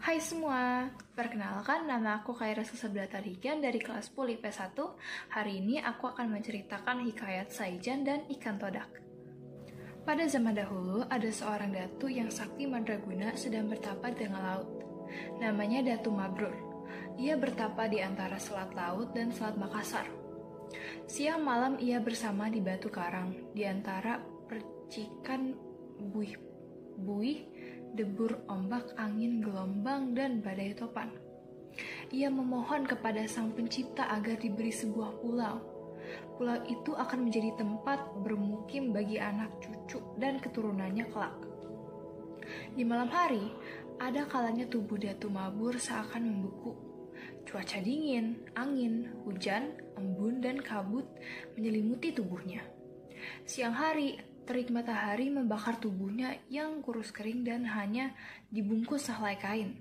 Hai semua, perkenalkan nama aku Khaira Susabila Tarigan dari kelas 10 IPS 1. Hari ini aku akan menceritakan hikayat Saijan dan ikan todak. Pada zaman dahulu, ada seorang datu yang sakti mandraguna sedang bertapa di tengah laut. Namanya Datu Mabrur. Ia bertapa di antara Selat Laut dan Selat Makassar. Siang malam ia bersama di batu karang, di antara percikan buih, debur ombak, angin, gelombang, dan badai topan. Ia memohon kepada Sang Pencipta agar diberi sebuah pulau. Pulau itu akan menjadi tempat bermukim bagi anak cucu dan keturunannya kelak. Di malam hari, ada kalanya tubuh Datu Mabur seakan membeku. Cuaca dingin, angin, hujan, embun, dan kabut menyelimuti tubuhnya. Siang hari, terik matahari membakar tubuhnya yang kurus kering dan hanya dibungkus sehelai kain.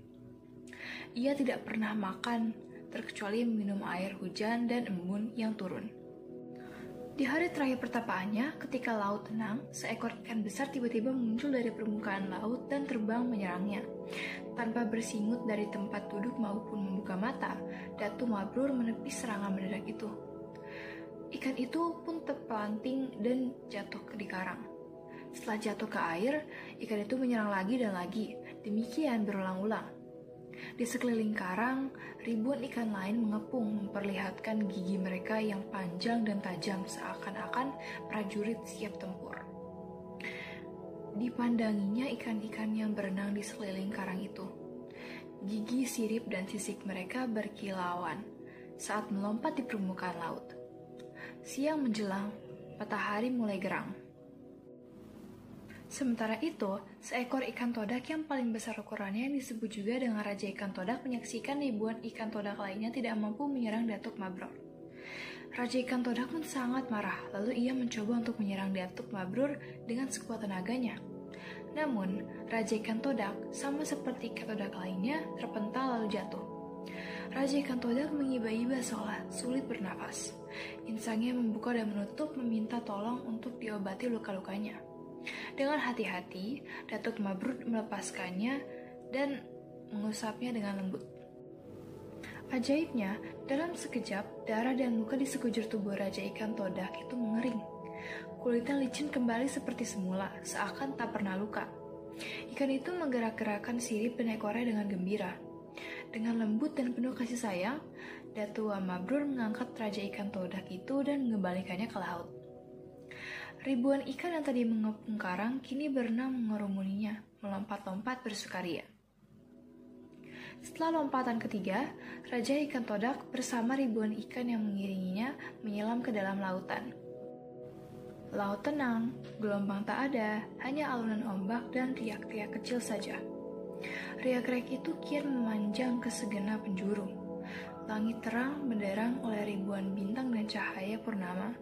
Ia tidak pernah makan, terkecuali minum air hujan dan embun yang turun. Di hari terakhir pertapaannya, ketika laut tenang, seekor ikan besar tiba-tiba muncul dari permukaan laut dan terbang menyerangnya. Tanpa bersingut dari tempat duduk maupun membuka mata, Datu Mabrur menepis serangan mendadak itu. Ikan itu pun terpelanting dan jatuh di karang. Setelah jatuh ke air, ikan itu menyerang lagi dan lagi. Demikian berulang-ulang. Di sekeliling karang, ribuan ikan lain mengepung memperlihatkan gigi mereka yang panjang dan tajam seakan-akan prajurit siap tempur. Dipandanginya ikan-ikan yang berenang di sekeliling karang itu. Gigi, sirip, dan sisik mereka berkilauan saat melompat di permukaan laut. Siang menjelang, matahari mulai gerang. Sementara itu, seekor ikan todak yang paling besar ukurannya yang disebut juga dengan Raja Ikan Todak menyaksikan ribuan ikan todak lainnya tidak mampu menyerang Datuk Mabrur. Raja Ikan Todak pun sangat marah, lalu ia mencoba untuk menyerang Datuk Mabrur dengan sekuat tenaganya. Namun, Raja Ikan Todak, sama seperti ikan todak lainnya, terpental lalu jatuh. Raja Ikan Todak mengiba-iba seolah sulit bernafas. Insangnya membuka dan menutup meminta tolong untuk diobati luka-lukanya. Dengan hati-hati, Datuk Mabrur melepaskannya dan mengusapnya dengan lembut. Ajaibnya, dalam sekejap, darah dan luka di sekujur tubuh Raja Ikan Todak itu mengering. Kulitnya licin kembali seperti semula, seakan tak pernah luka. Ikan itu menggerak-gerakkan sirip dan ekornya dengan gembira. Dengan lembut dan penuh kasih sayang, Datu Mabrur mengangkat Raja Ikan Todak itu dan mengembalikannya ke laut. Ribuan ikan yang tadi mengepung karang kini berenang mengerumuninya, melompat-lompat bersukaria. Setelah lompatan ketiga, Raja Ikan Todak bersama ribuan ikan yang mengiringinya menyelam ke dalam lautan. Laut tenang, gelombang tak ada, hanya alunan ombak dan riak-riak kecil saja. Riak-riak itu kian memanjang ke segenap penjuru. Langit terang menderang oleh ribuan bintang dan cahaya purnama,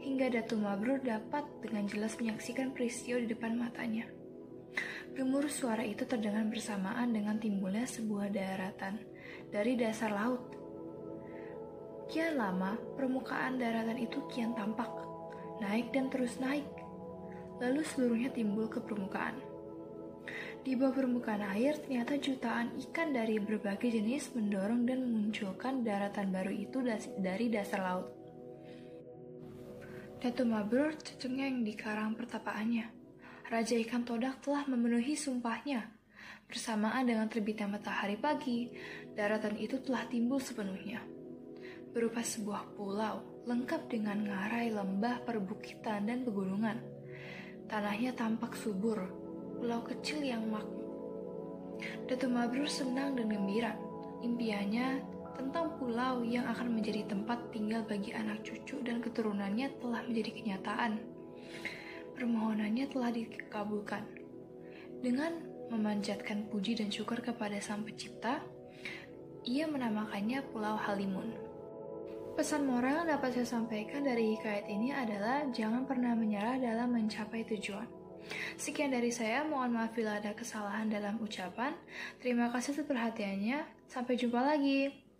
hingga Datu Mabrur dapat dengan jelas menyaksikan peristiwa di depan matanya. Gemuruh suara itu terdengar bersamaan dengan timbulnya sebuah daratan dari dasar laut. Kian lama, permukaan daratan itu kian tampak, naik dan terus naik, lalu seluruhnya timbul ke permukaan. Di bawah permukaan air, ternyata jutaan ikan dari berbagai jenis mendorong dan memunculkan daratan baru itu dari dasar laut. Datu Mabrur tercengang di karang pertapaannya. Raja Ikan Todak telah memenuhi sumpahnya. Bersamaan dengan terbitnya matahari pagi, daratan itu telah timbul sepenuhnya. Berupa sebuah pulau, lengkap dengan ngarai, lembah, perbukitan, dan pegunungan. Tanahnya tampak subur, pulau kecil yang makmur. Datu Mabrur senang dan gembira. Impiannya tentang pulau yang akan menjadi tempat tinggal bagi anak cucu dan keturunannya telah menjadi kenyataan. Permohonannya telah dikabulkan. Dengan memanjatkan puji dan syukur kepada Sang Pencipta, ia menamakannya Pulau Halimun. Pesan moral yang dapat saya sampaikan dari hikayat ini adalah jangan pernah menyerah dalam mencapai tujuan. Sekian dari saya, mohon maaf bila ada kesalahan dalam ucapan. Terima kasih atas perhatiannya. Sampai jumpa lagi.